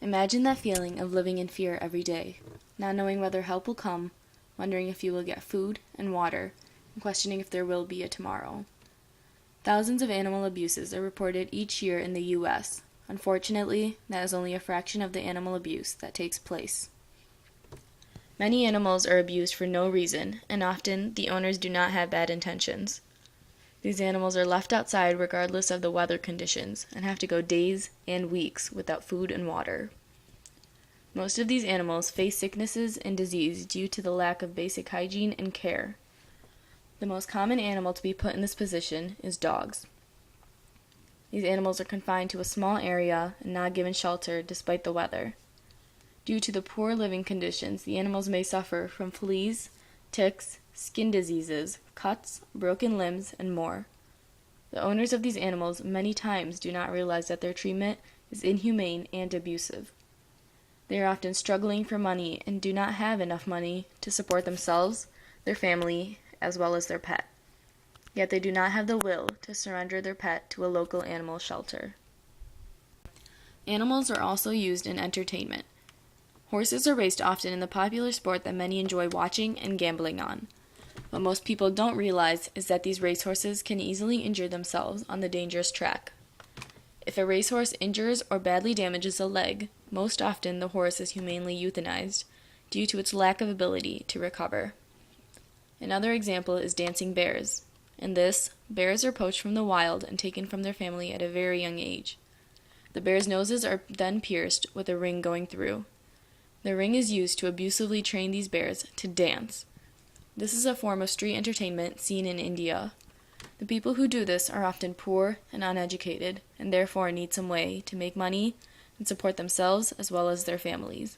Imagine that feeling of living in fear every day, not knowing whether help will come, wondering if you will get food and water, and questioning if there will be a tomorrow. Thousands of animal abuses are reported each year in the U.S. Unfortunately, that is only a fraction of the animal abuse that takes place. Many animals are abused for no reason, and often the owners do not have bad intentions. These animals are left outside regardless of the weather conditions and have to go days and weeks without food and water. Most of these animals face sicknesses and disease due to the lack of basic hygiene and care. The most common animal to be put in this position is dogs. These animals are confined to a small area and not given shelter despite the weather. Due to the poor living conditions, the animals may suffer from fleas, ticks, skin diseases, cuts, broken limbs, and more. The owners of these animals many times do not realize that their treatment is inhumane and abusive. They are often struggling for money and do not have enough money to support themselves, their family, as well as their pet. Yet they do not have the will to surrender their pet to a local animal shelter. Animals are also used in entertainment. Horses are raced often in the popular sport that many enjoy watching and gambling on. What most people don't realize is that these racehorses can easily injure themselves on the dangerous track. If a racehorse injures or badly damages a leg, most often the horse is humanely euthanized due to its lack of ability to recover. Another example is dancing bears. In this, bears are poached from the wild and taken from their family at a very young age. The bears' noses are then pierced with a ring going through. The ring is used to abusively train these bears to dance. This is a form of street entertainment seen in India. The people who do this are often poor and uneducated, and therefore need some way to make money and support themselves as well as their families.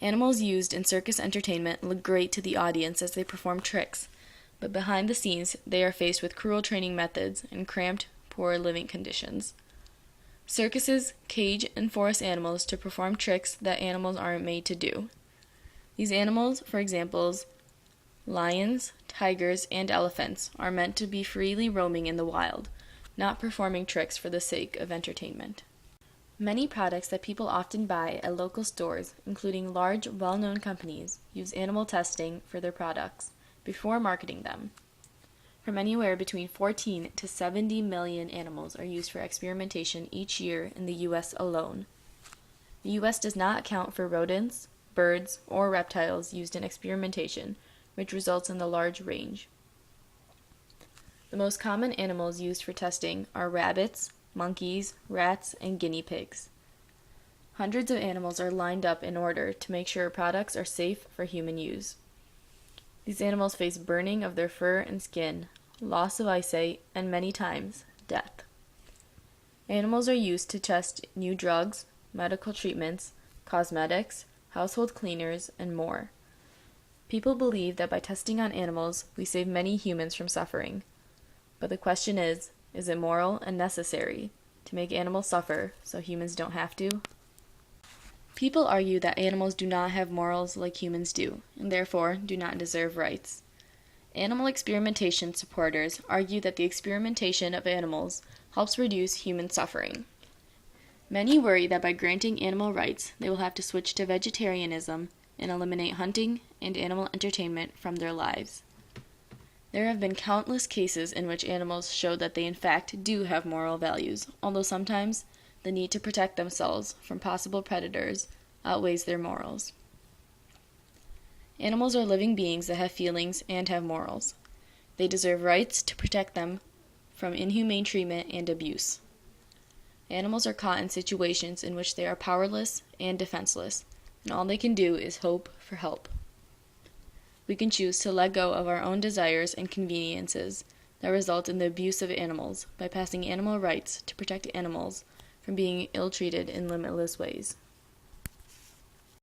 Animals used in circus entertainment look great to the audience as they perform tricks, but behind the scenes they are faced with cruel training methods and cramped, poor living conditions. Circuses cage and force animals to perform tricks that animals aren't made to do. These animals, for example, lions, tigers, and elephants, are meant to be freely roaming in the wild, not performing tricks for the sake of entertainment. Many products that people often buy at local stores, including large, well-known companies, use animal testing for their products before marketing them. From anywhere between 14 to 70 million animals are used for experimentation each year in the U.S. alone. The U.S. does not account for rodents, birds, or reptiles used in experimentation, which results in the large range. The most common animals used for testing are rabbits, monkeys, rats, and guinea pigs. Hundreds of animals are lined up in order to make sure products are safe for human use. These animals face burning of their fur and skin, loss of eyesight, and many times, death. Animals are used to test new drugs, medical treatments, cosmetics, household cleaners, and more. People believe that by testing on animals, we save many humans from suffering. But the question is it moral and necessary to make animals suffer so humans don't have to? People argue that animals do not have morals like humans do, and therefore do not deserve rights. Animal experimentation supporters argue that the experimentation of animals helps reduce human suffering. Many worry that by granting animal rights, they will have to switch to vegetarianism and eliminate hunting and animal entertainment from their lives. There have been countless cases in which animals show that they in fact do have moral values, although sometimes the need to protect themselves from possible predators outweighs their morals. Animals are living beings that have feelings and have morals. They deserve rights to protect them from inhumane treatment and abuse. Animals are caught in situations in which they are powerless and defenseless, and all they can do is hope for help. We can choose to let go of our own desires and conveniences that result in the abuse of animals by passing animal rights to protect animals from being ill-treated in limitless ways.